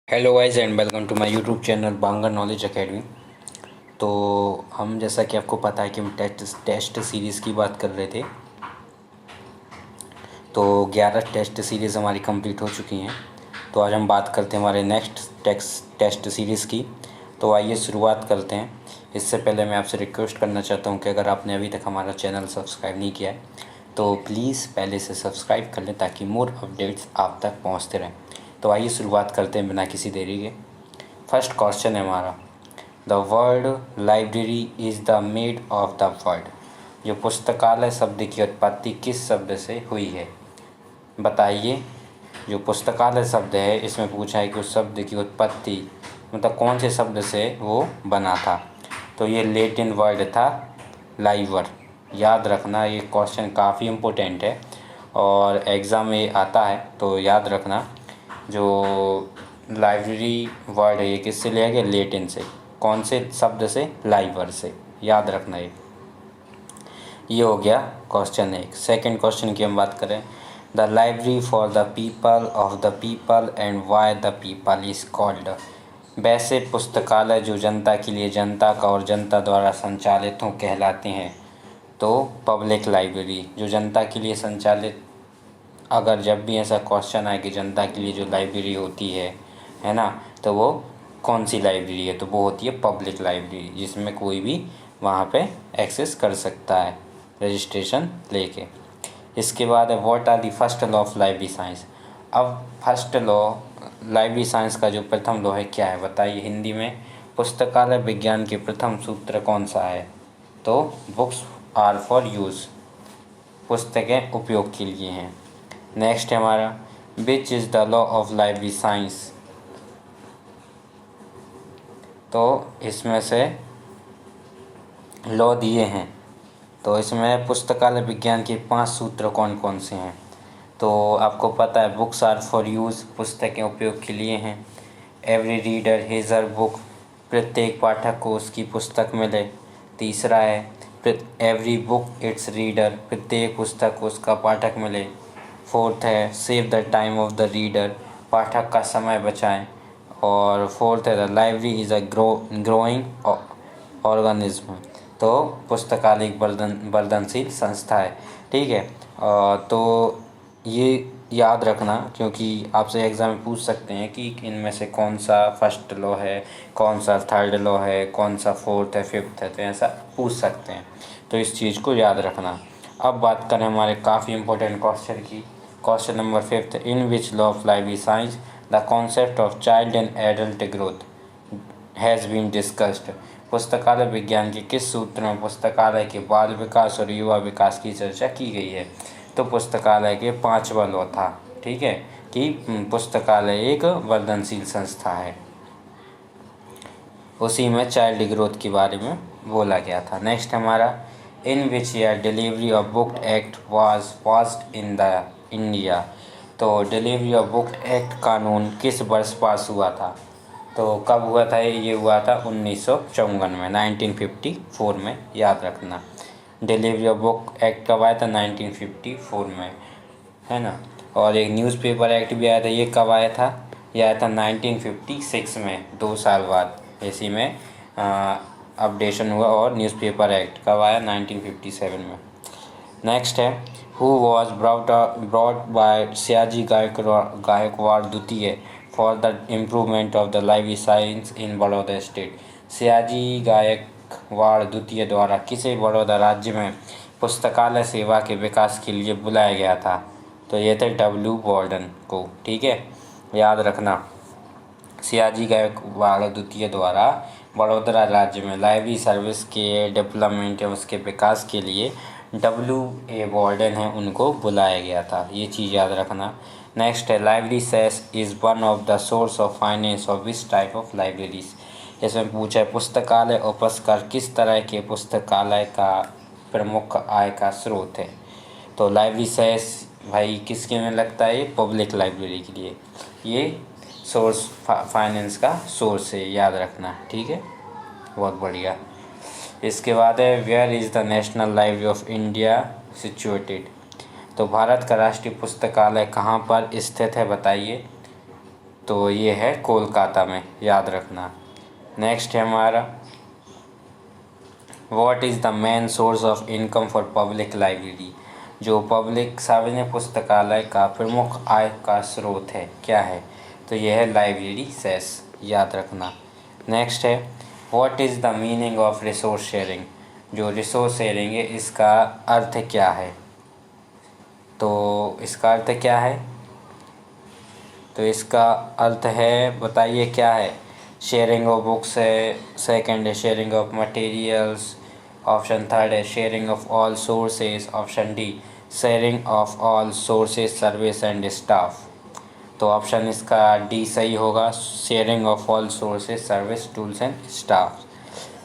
Hello guys and welcome to my YouTube channel Bangar knowledge academy. तो हम जैसा कि आपको पता है कि हम टेस्ट सीरीज़ की बात कर रहे थे। तो 11 टेस्ट सीरीज़ हमारी कंप्लीट हो चुकी हैं। तो आज हम बात करते हैं हमारे नेक्स्ट टेस्ट सीरीज़ की। तो आइए शुरुआत करते हैं। इससे पहले मैं आपसे रिक्वेस्ट करना चाहता हूं कि अगर आपने अभी तक हमारा चैनल सब्सक्राइब नहीं किया है तो प्लीज़ पहले से सब्सक्राइब कर लें ताकि मोर अपडेट्स आप तक पहुँचते रहें। तो आइए शुरुआत करते हैं बिना किसी देरी के। फर्स्ट क्वेश्चन है हमारा, the word library is the made of the word. जो पुस्तकालय शब्द की उत्पत्ति किस शब्द से हुई है? बताइए। जो पुस्तकालय शब्द है इसमें पूछा है कि उस शब्द की उत्पत्ति मतलब कौन से शब्द से वो बना था। तो ये लैटिन वर्ड था लाइवर। याद रखना, ये क्वेश्चन काफ़ी इम्पोर्टेंट है और एग्ज़ाम में आता है, तो याद रखना। जो लाइब्रेरी वर्ड है ये किससे लिया गया? लैटिन से। कौन से शब्द से? लाइवर से। याद रखना ये हो गया क्वेश्चन एक। सेकंड क्वेश्चन की हम बात करें, the library for the people of the people and why the people is called. वैसे पुस्तकालय जो जनता के लिए जनता का और जनता द्वारा संचालित हों कहलाते हैं। तो पब्लिक लाइब्रेरी जो जनता के लिए संचालित, अगर जब भी ऐसा क्वेश्चन आए कि जनता के लिए जो लाइब्रेरी होती है ना, तो वो कौन सी लाइब्रेरी है? तो वो होती है पब्लिक लाइब्रेरी, जिसमें कोई भी वहाँ पे एक्सेस कर सकता है रजिस्ट्रेशन लेके। इसके बाद है, what are the first law of library science. अब फर्स्ट लॉ लाइब्रेरी साइंस का जो प्रथम लॉ है क्या है? बताइए हिंदी में। पुस्तकालय विज्ञान के प्रथम सूत्र कौन सा है? तो बुक्स आर फॉर यूज़, पुस्तकें उपयोग के लिए हैं। नेक्स्ट है हमारा, which is the law of library science. तो इसमें से लॉ दिए हैं, तो इसमें पुस्तकालय विज्ञान के 5 सूत्र कौन कौन से हैं? तो आपको पता है, बुक्स आर फॉर यूज़, पुस्तकें उपयोग के लिए हैं। Every reader his her book, प्रत्येक पाठक को उसकी पुस्तक मिले। तीसरा है, एवरी बुक इट्स रीडर, प्रत्येक पुस्तक को उसका पाठक मिले। फोर्थ है, save the time of the reader, पाठक का समय बचाएं। और फोर्थ है, the library is a growing organism, तो पुस्तकालय एक वर्धनशील संस्था है। ठीक है। तो ये याद रखना, क्योंकि आपसे एग्ज़ाम में पूछ सकते हैं कि इनमें से कौन सा फर्स्ट लॉ है, कौन सा थर्ड लॉ है, कौन सा फोर्थ है, फिफ्थ है, तो ऐसा पूछ सकते हैं। तो इस चीज़ को याद रखना। अब बात करें हमारे काफ़ी इंपॉर्टेंट क्वेश्चन की। Question number 5, in which law of library science the concept of child and adult growth has been discussed. पुस्तकालय विज्ञान के किस सूत्र में पुस्तकालय के बाल विकास और युवा विकास की चर्चा की गई है? तो पुस्तकालय के 5वां लॉ था, ठीक है, कि पुस्तकालय एक वर्धनशील संस्था है। उसी में चाइल्ड ग्रोथ के बारे में बोला गया था। नेक्स्ट हमारा, in which year delivery of book act was passed in the India. तो डिलीवरी ऑफ बुक एक्ट कानून किस वर्ष पास हुआ था? तो कब हुआ था? ये हुआ था 1954 में, 1954 में। याद रखना, डिलीवरी ऑफ बुक एक्ट कब आया था? 1954 में, है ना। और एक न्यूज़पेपर एक्ट भी आया था, ये कब आया था? ये आया था 1956 में, 2 साल बाद इसी में अपडेशन हुआ। और न्यूज़पेपर एक्ट कब आया? 1957 में। नेक्स्ट है, who was brought by Sayaji Gaikwad द्वितीय for the improvement of the library science in Baroda state. Sayaji Gaikwad द्वितीय द्वारा किसे बड़ौदा राज्य में पुस्तकालय सेवा के विकास के लिए बुलाया गया था? तो ये थे डब्ल्यू वार्डन को। ठीक है, याद रखना, सयाजी गायकवाड़ द्वितीय द्वारा बड़ौदा राज्य में लाइब्रेरी सर्विस के डेवलपमेंट या उसके विकास के लिए डब्ल्यू वार्डन है उनको बुलाया गया था। ये चीज़ याद रखना। नेक्स्ट है, library cess is one of the source of finance of which type of libraries. इसमें पूछा है, पुस्तकालय और पुरस्कार किस तरह के पुस्तकालय का प्रमुख आय का स्रोत है? तो लाइब्रेरी सेस भाई किसके में लगता है? ये पब्लिक लाइब्रेरी के लिए ये सोर्स फाइनेंस का सोर्स है, याद रखना। ठीक है, बहुत बढ़िया। इसके बाद है, where is the national library of India situated. तो भारत का राष्ट्रीय पुस्तकालय कहाँ पर स्थित है? बताइए। तो ये है कोलकाता में, याद रखना। नेक्स्ट है हमारा, what is the main source of income for public library. जो पब्लिक सार्वजनिक पुस्तकालय का प्रमुख आय का स्रोत है, क्या है? तो यह है लाइब्रेरी सेस, याद रखना। नेक्स्ट है, what is the meaning of resource sharing. जो रिसोर्स शेयरिंग है इसका अर्थ क्या है? तो इसका अर्थ क्या है? तो इसका अर्थ है, बताइए क्या है? शेयरिंग ऑफ बुक्स है, सेकंड है sharing of materials, option third है sharing of all sources, option D sharing of all sources service and staff. तो ऑप्शन इसका डी सही होगा, sharing of all sources service tools and staff.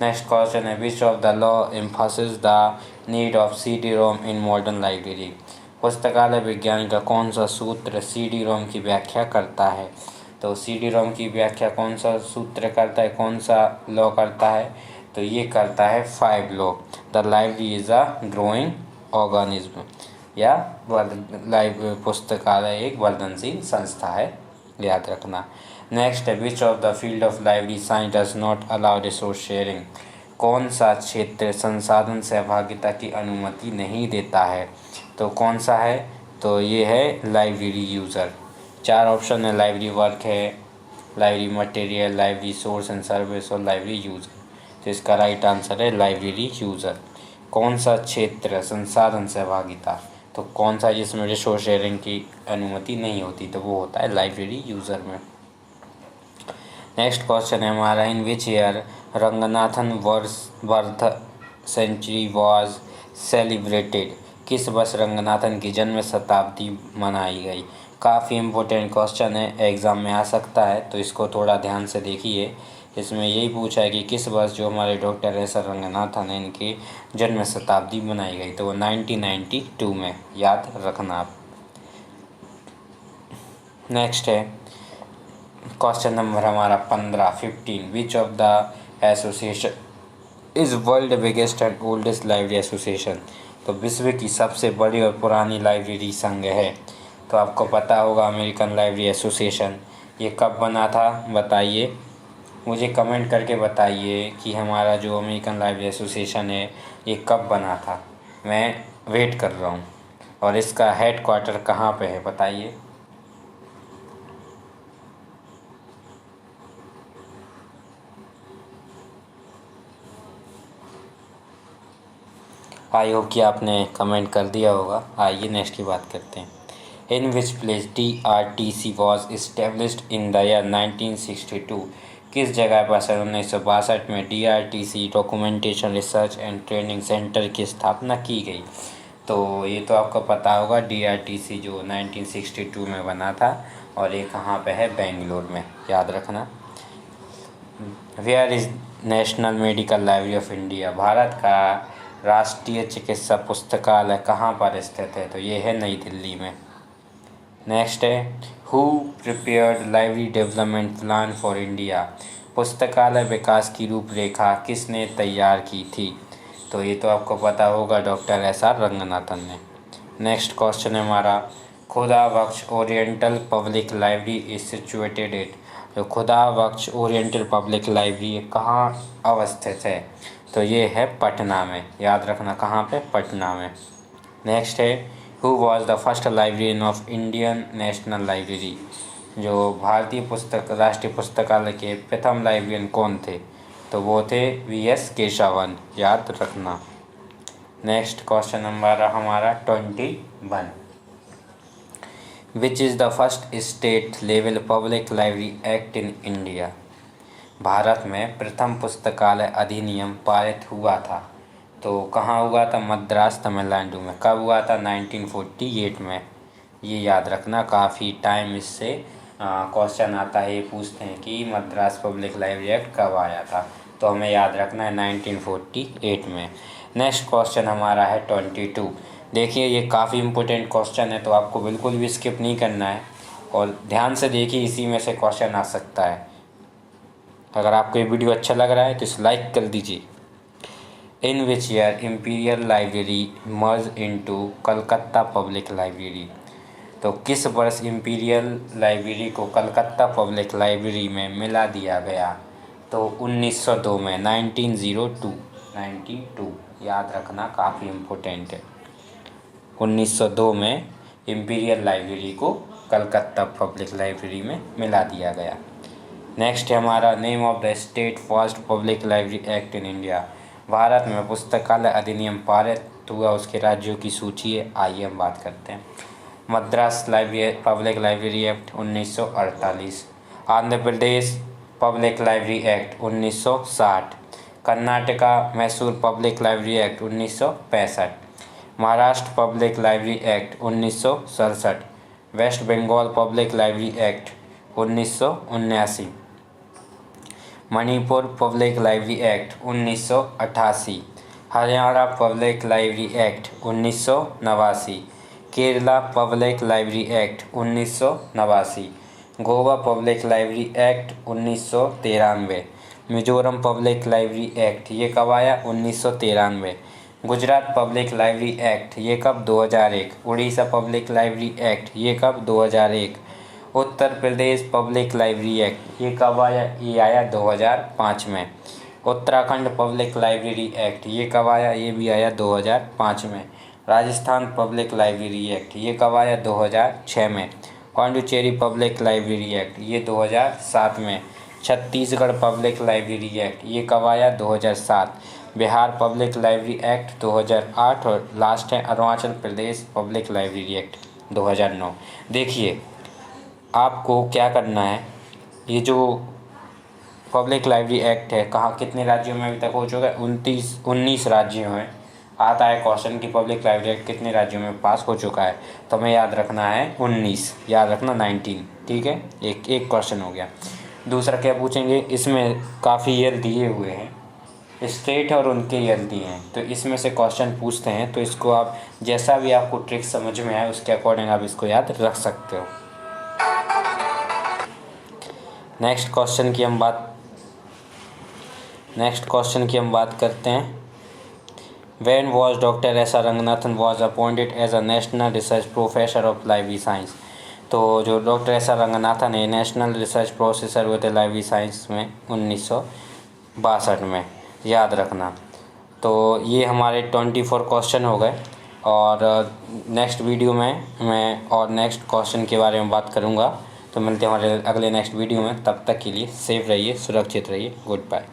Next question है, which of the law emphasis the need of CD-ROM in modern library. पुस्तकालय विज्ञान का कौन सा सूत्र CD-ROM की व्याख्या करता है? तो CD-ROM की व्याख्या कौन सा सूत्र करता है, कौन सा लॉ करता है? तो ये करता है 5 law. The library is a growing organism, या पुस्तकालय एक वर्धनशील संस्था है, याद रखना। नेक्स्ट है, which of the field of library science does not allow resource sharing. कौन सा क्षेत्र संसाधन सहभागिता की अनुमति नहीं देता है? तो कौन सा है? तो ये है लाइब्रेरी यूज़र। 4 ऑप्शन है, लाइब्रेरी वर्क है, library material, library source and service और लाइब्रेरी यूज़र। तो इसका राइट आंसर है लाइब्रेरी यूज़र। कौन सा क्षेत्र संसाधन सहभागिता, तो कौन सा जिसमें रिसोर्स शेयरिंग की अनुमति नहीं होती, तो वो होता है लाइब्रेरी यूज़र में। नेक्स्ट क्वेश्चन है हमारा, in which year Ranganathan birth century was celebrated. किस वर्ष रंगनाथन की जन्म शताब्दी मनाई गई? काफ़ी इम्पोर्टेंट क्वेश्चन है, एग्ज़ाम में आ सकता है, तो इसको थोड़ा ध्यान से देखिए। इसमें यही पूछा है कि किस वर्ष जो हमारे डॉक्टर एस आर रंगनाथन हैं इनकी जन्म शताब्दी मनाई गई, तो वो 1992 में, याद रखना आप। नेक्स्ट है क्वेश्चन नंबर हमारा 15 विच of the association is world biggest and oldest library association. तो विश्व की सबसे बड़ी और पुरानी लाइब्रेरी संघ है। तो आपको पता होगा अमेरिकन लाइब्रेरी एसोसिएशन। ये कब बना था बताइए, मुझे कमेंट करके बताइए कि हमारा जो अमेरिकन लाइब्रेरी एसोसिएशन है ये कब बना था। मैं वेट कर रहा हूँ। और इसका हेड क्वार्टर कहाँ पे है बताइए। आई होप कि आपने कमेंट कर दिया होगा। आइए नेक्स्ट की बात करते हैं। In which place DRTC was established in the year 1962। किस जगह पर सन 1962 में DRTC documentation research and training centre की स्थापना की गई? तो ये तो आपको पता होगा, DRTC जो 1962 में बना था और ये कहाँ पे है? बेंगलोर में, याद रखना। Where is national medical library of India. भारत का राष्ट्रीय चिकित्सा पुस्तकालय कहाँ पर स्थित है? तो ये है नई दिल्ली में। नेक्स्ट है, who prepared library development plan for India. पुस्तकालय विकास की रूपरेखा किसने तैयार की थी? तो ये तो आपको पता होगा, डॉक्टर SR रंगनाथन ने। नेक्स्ट क्वेश्चन है हमारा, Khuda Bakhsh oriental public library is situated at. जो Khuda Bakhsh oriental public library कहाँ अवस्थित है? तो ये है पटना में, याद रखना, कहाँ पे? पटना में। नेक्स्ट है, who was the first librarian of Indian national library. जो भारतीय पुस्तक राष्ट्रीय पुस्तकालय के प्रथम लाइब्रेरियन कौन थे? तो वो थे VS केशवन, याद रखना। नेक्स्ट क्वेश्चन नंबर हमारा 21, which is the first state level public library act in India. Bharat में प्रथम पुस्तकालय अधिनियम पारित हुआ था, तो कहाँ हुआ था? मद्रास तमिलनाडु में। कब हुआ था? 1948 में। ये याद रखना, काफ़ी टाइम इससे क्वेश्चन आता है, ये पूछते हैं कि मद्रास पब्लिक लाइब्रेरी एक्ट कब आया था, तो हमें याद रखना है 1948 में। नेक्स्ट क्वेश्चन हमारा है 22। देखिए ये काफ़ी इम्पोर्टेंट क्वेश्चन है, तो आपको बिल्कुल भी स्किप नहीं करना है और ध्यान से देखिए, इसी में से क्वेश्चन आ सकता है। अगर आपको ये वीडियो अच्छा लग रहा है तो इसे लाइक कर दीजिए। In which year imperial library merge into Calcutta public library. तो किस वर्ष इंपीरियल लाइब्रेरी को कलकत्ता पब्लिक लाइब्रेरी में मिला दिया गया? तो 1902 में, 1902 याद रखना, काफ़ी इम्पोर्टेंट है। 1902 में इंपीरियल लाइब्रेरी को कलकत्ता पब्लिक लाइब्रेरी में मिला दिया गया। नेक्स्ट है हमारा name of the state first public library act in India. Bharat में पुस्तकालय अधिनियम पारित हुआ, उसके राज्यों की सूची है, आइए हम बात करते हैं। Madras public library act 1948, Andhra Pradesh public library act 1960, Karnataka Mysore public library act 1965, Maharashtra public library act 1967, West Bengal public library act 1979, Manipur public library act 1988, Haryana public library act 1989, Kerala public library act 1989, Goa public library act 1993, Mizoram public library act ये कब आया? 1993। Gujarat public library act ये कब? 2001। Orissa public library act ये कब? 2001। Uttar Pradesh public library act ये कब आया? ये आया 2005 में। उत्तराखंड पब्लिक लाइब्रेरी एक्ट ये कब आया? ये भी आया 2005 में। राजस्थान पब्लिक लाइब्रेरी एक्ट ये कब आया? 2006 में। पांडिचेरी पब्लिक लाइब्रेरी एक्ट ये 2007 में। छत्तीसगढ़ पब्लिक लाइब्रेरी एक्ट ये कब आया? 2007। बिहार पब्लिक लाइब्रेरी एक्ट 2008 और लास्ट है Arunachal Pradesh public library act 2009। देखिए आपको क्या करना है, ये जो पब्लिक लाइब्रेरी एक्ट है कहाँ कितने राज्यों में अभी तक हो चुका है? 19 राज्यों में। आता है क्वेश्चन कि पब्लिक लाइब्रेरी एक्ट कितने राज्यों में पास हो चुका है, तो हमें याद रखना है 19, याद रखना 19, ठीक है। एक क्वेश्चन हो गया। दूसरा क्या पूछेंगे, इसमें काफ़ी ईयर दिए हुए हैं, स्टेट और उनके ईयर दिए हैं, तो इसमें से क्वेश्चन पूछते हैं, तो इसको आप जैसा भी आपको ट्रिक समझ में आए उसके अकॉर्डिंग आप इसको याद रख सकते हो। नेक्स्ट क्वेश्चन की हम बात करते हैं। When was Dr. S. R. Ranganathan was appointed as a National Research Professor of Library Science? तो जो डॉक्टर एस आर रंगनाथन है नेशनल रिसर्च प्रोफेसर हुए थे लाइब्रेरी साइंस में 1962 में, याद रखना। तो ये हमारे 24 क्वेश्चन हो गए और नेक्स्ट वीडियो में मैं और नेक्स्ट क्वेश्चन के बारे में बात करूँगा। तो मिलते हैं हमारे अगले नेक्स्ट वीडियो में, तब तक के लिए सेफ रहिए, सुरक्षित रहिए, गुड बाय।